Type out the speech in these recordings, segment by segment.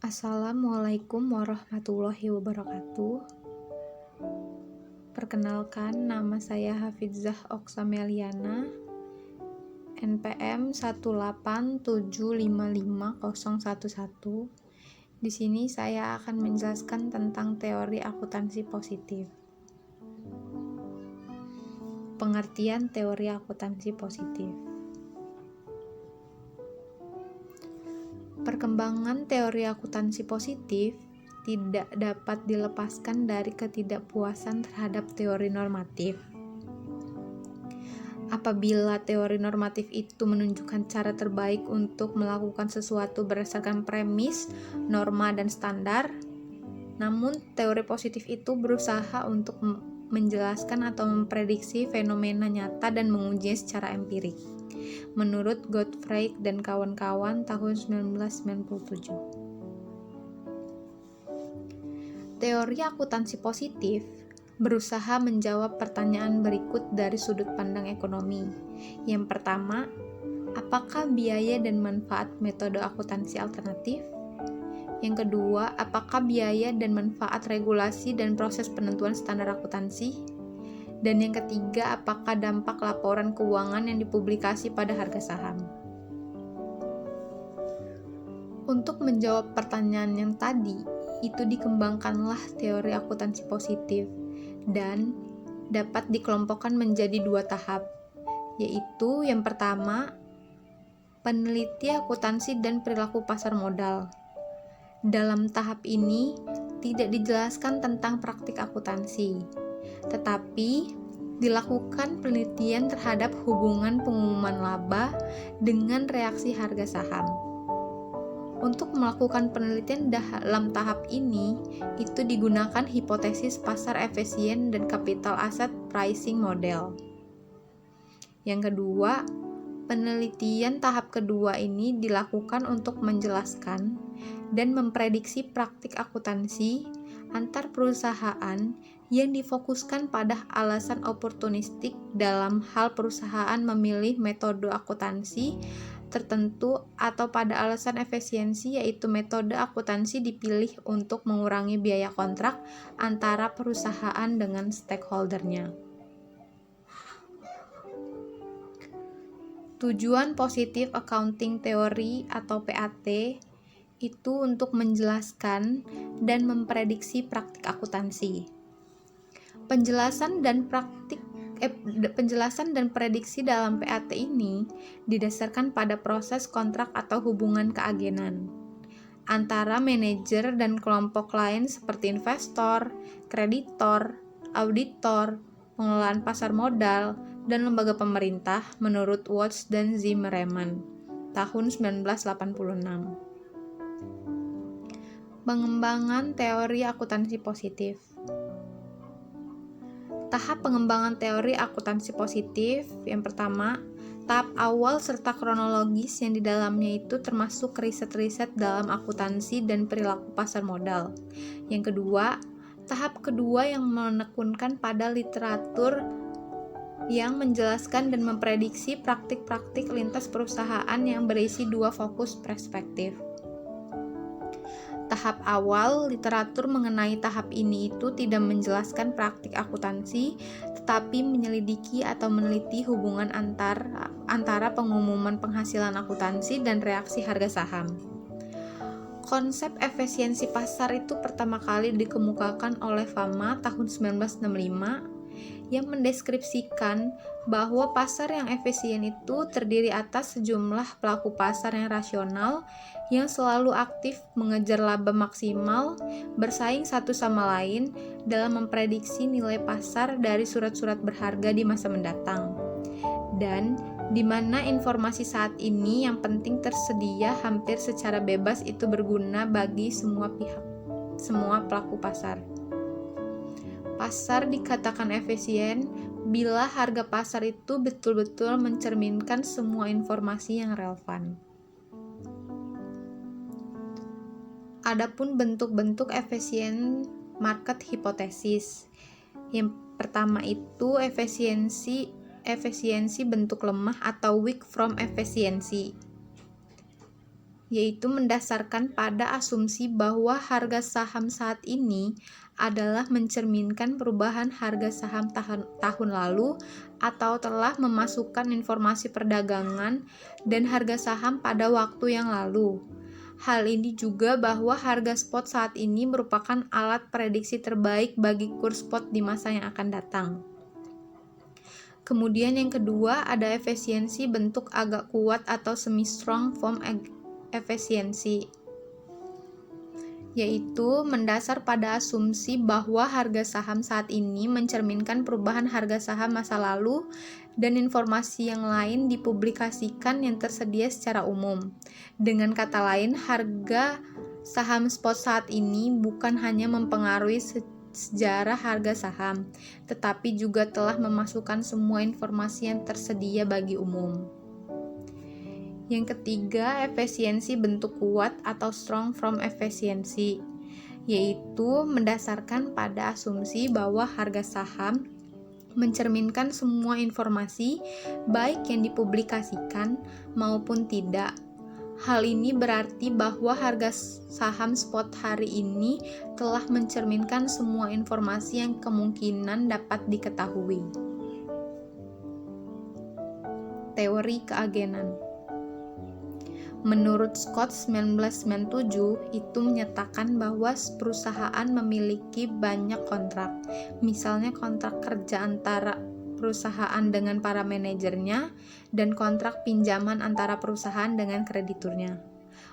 Assalamualaikum warahmatullahi wabarakatuh. Perkenalkan, nama saya Hafizah Oksameliana, NPM 187555011. Di sini saya akan menjelaskan tentang teori akuntansi positif. Pengertian teori akuntansi positif. Perkembangan teori akuntansi positif tidak dapat dilepaskan dari ketidakpuasan terhadap teori normatif. Apabila teori normatif itu menunjukkan cara terbaik untuk melakukan sesuatu berdasarkan premis, norma, dan standar, namun teori positif itu berusaha untuk menjelaskan atau memprediksi fenomena nyata dan mengujinya secara empirik. Menurut Gottfried dan kawan-kawan tahun 1997. Teori akuntansi positif berusaha menjawab pertanyaan berikut dari sudut pandang ekonomi. Yang pertama, apakah biaya dan manfaat metode akuntansi alternatif? Yang kedua, apakah biaya dan manfaat regulasi dan proses penentuan standar akuntansi? Dan yang ketiga, apakah dampak laporan keuangan yang dipublikasi pada harga saham? Untuk menjawab pertanyaan yang tadi, itu dikembangkanlah teori akuntansi positif dan dapat dikelompokkan menjadi dua tahap, yaitu yang pertama, peneliti akuntansi dan perilaku pasar modal. Dalam tahap ini, tidak dijelaskan tentang praktik akuntansi, tetapi dilakukan penelitian terhadap hubungan pengumuman laba dengan reaksi harga saham. Untuk melakukan penelitian dalam tahap ini, itu digunakan hipotesis pasar efisien dan capital asset pricing model. Yang kedua, penelitian tahap kedua ini dilakukan untuk menjelaskan dan memprediksi praktik akuntansi antar perusahaan yang difokuskan pada alasan oportunistik dalam hal perusahaan memilih metode akuntansi tertentu atau pada alasan efisiensi, yaitu metode akuntansi dipilih untuk mengurangi biaya kontrak antara perusahaan dengan stakeholder-nya. Tujuan Positive Accounting Theory atau PAT itu untuk menjelaskan dan memprediksi praktik akuntansi. Penjelasan dan prediksi dalam PAT ini didasarkan pada proses kontrak atau hubungan keagenan antara manajer dan kelompok lain seperti investor, kreditor, auditor, pengelolaan pasar modal, dan lembaga pemerintah menurut Watts dan Zimmerman tahun 1986. Pengembangan teori akuntansi positif. Tahap pengembangan teori akuntansi positif, yang pertama, tahap awal serta kronologis yang di dalamnya itu termasuk riset-riset dalam akuntansi dan perilaku pasar modal. Yang kedua, tahap kedua yang menekunkan pada literatur yang menjelaskan dan memprediksi praktik-praktik lintas perusahaan yang berisi dua fokus perspektif. Tahap awal, literatur mengenai tahap ini itu tidak menjelaskan praktik akuntansi, tetapi menyelidiki atau meneliti hubungan antara pengumuman penghasilan akuntansi dan reaksi harga saham. Konsep efisiensi pasar itu pertama kali dikemukakan oleh Fama tahun 1965 yang mendeskripsikan bahwa pasar yang efisien itu terdiri atas sejumlah pelaku pasar yang rasional yang selalu aktif mengejar laba maksimal, bersaing satu sama lain dalam memprediksi nilai pasar dari surat-surat berharga di masa mendatang. Dan di mana informasi saat ini yang penting tersedia hampir secara bebas itu berguna bagi semua pelaku pasar. Pasar dikatakan efisien bila harga pasar itu betul-betul mencerminkan semua informasi yang relevan. Adapun bentuk-bentuk efisien market hipotesis. Yang pertama itu efisiensi bentuk lemah atau weak from efficiency. yaitu mendasarkan pada asumsi bahwa harga saham saat ini adalah mencerminkan perubahan harga saham tahun lalu atau telah memasukkan informasi perdagangan dan harga saham pada waktu yang lalu. Hal ini juga bahwa harga spot saat ini merupakan alat prediksi terbaik bagi kurs spot di masa yang akan datang. Kemudian yang kedua ada efisiensi bentuk agak kuat atau semi-strong form efisiensi, yaitu mendasar pada asumsi bahwa harga saham saat ini mencerminkan perubahan harga saham masa lalu dan informasi yang lain dipublikasikan yang tersedia secara umum. Dengan kata lain, harga saham spot saat ini bukan hanya mempengaruhi sejarah harga saham, tetapi juga telah memasukkan semua informasi yang tersedia bagi umum. Yang ketiga, efisiensi bentuk kuat atau strong form efisiensi, yaitu mendasarkan pada asumsi bahwa harga saham mencerminkan semua informasi baik yang dipublikasikan maupun tidak. Hal ini berarti bahwa harga saham spot hari ini telah mencerminkan semua informasi yang kemungkinan dapat diketahui. Teori keagenan. Menurut Scott 1997, itu menyatakan bahwa perusahaan memiliki banyak kontrak, misalnya kontrak kerja antara perusahaan dengan para manajernya dan kontrak pinjaman antara perusahaan dengan krediturnya.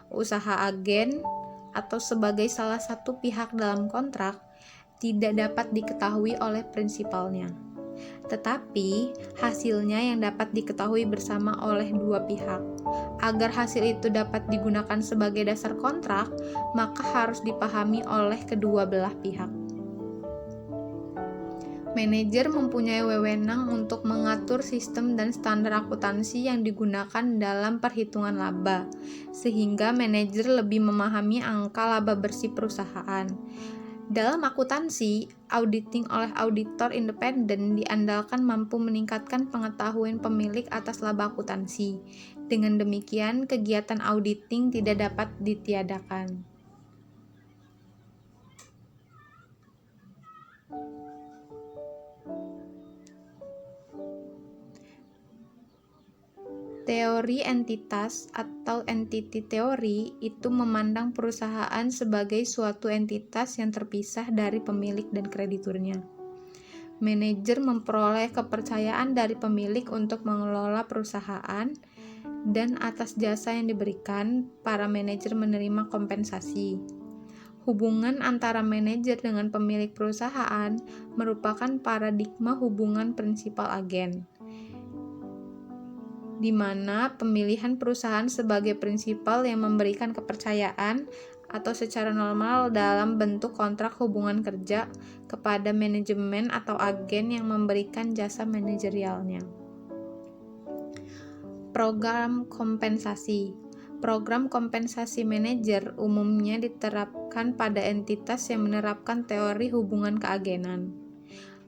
Usaha agen atau sebagai salah satu pihak dalam kontrak tidak dapat diketahui oleh prinsipalnya, tetapi hasilnya yang dapat diketahui bersama oleh dua pihak. Agar hasil itu dapat digunakan sebagai dasar kontrak, maka harus dipahami oleh kedua belah pihak. Manajer mempunyai wewenang untuk mengatur sistem dan standar akuntansi yang digunakan dalam perhitungan laba, sehingga manajer lebih memahami angka laba bersih perusahaan. Dalam akuntansi, auditing oleh auditor independen diandalkan mampu meningkatkan pengetahuan pemilik atas laba akuntansi. Dengan demikian, kegiatan auditing tidak dapat ditiadakan. Teori entitas atau entity theory itu memandang perusahaan sebagai suatu entitas yang terpisah dari pemilik dan krediturnya. Manajer memperoleh kepercayaan dari pemilik untuk mengelola perusahaan, dan atas jasa yang diberikan, para manajer menerima kompensasi. Hubungan antara manajer dengan pemilik perusahaan merupakan paradigma hubungan prinsipal agen, di mana pemilihan perusahaan sebagai prinsipal yang memberikan kepercayaan atau secara normal dalam bentuk kontrak hubungan kerja kepada manajemen atau agen yang memberikan jasa manajerialnya. Program kompensasi. Program kompensasi manajer umumnya diterapkan pada entitas yang menerapkan teori hubungan keagenan.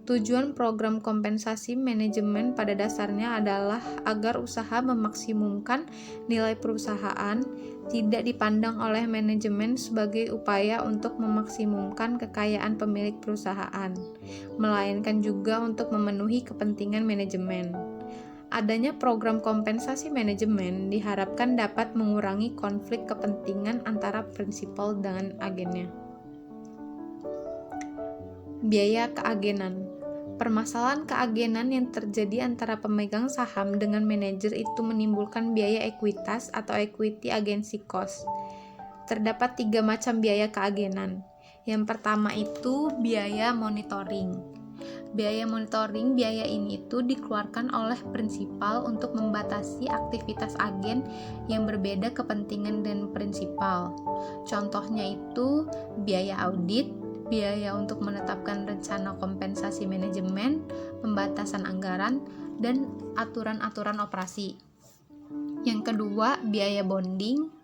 Tujuan program kompensasi manajemen pada dasarnya adalah agar usaha memaksimumkan nilai perusahaan, tidak dipandang oleh manajemen sebagai upaya untuk memaksimumkan kekayaan pemilik perusahaan, melainkan juga untuk memenuhi kepentingan manajemen. Adanya program kompensasi manajemen diharapkan dapat mengurangi konflik kepentingan antara prinsipal dengan agennya. Biaya keagenan. Permasalahan keagenan yang terjadi antara pemegang saham dengan manajer itu menimbulkan biaya ekuitas atau equity agency cost. Terdapat 3 macam biaya keagenan. Yang pertama itu biaya monitoring. Biaya monitoring, biaya ini itu dikeluarkan oleh prinsipal untuk membatasi aktivitas agen yang berbeda kepentingan dan prinsipal. Contohnya itu biaya audit, biaya untuk menetapkan rencana kompensasi manajemen, pembatasan anggaran, dan aturan-aturan operasi. Yang kedua, biaya bonding.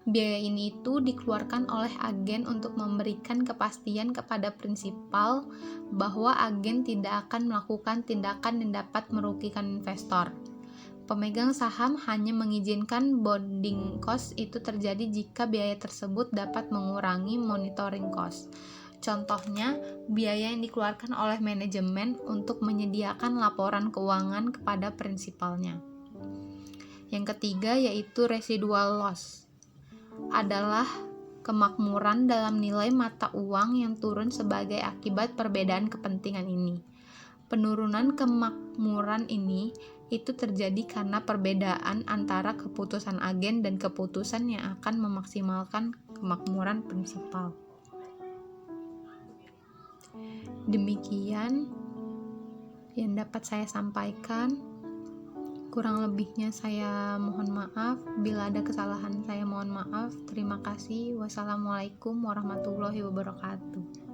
Biaya ini itu dikeluarkan oleh agen untuk memberikan kepastian kepada prinsipal bahwa agen tidak akan melakukan tindakan yang dapat merugikan investor. Pemegang saham hanya mengizinkan bonding cost itu terjadi jika biaya tersebut dapat mengurangi monitoring cost. Contohnya, biaya yang dikeluarkan oleh manajemen untuk menyediakan laporan keuangan kepada prinsipalnya. Yang ketiga yaitu residual loss. Adalah kemakmuran dalam nilai mata uang yang turun sebagai akibat perbedaan kepentingan ini. Penurunan kemakmuran ini itu terjadi karena perbedaan antara keputusan agen dan keputusan yang akan memaksimalkan kemakmuran prinsipal. Demikian yang dapat saya sampaikan. Kurang lebihnya saya mohon maaf. Bila ada kesalahan saya mohon maaf. Terima kasih. Wassalamualaikum warahmatullahi wabarakatuh.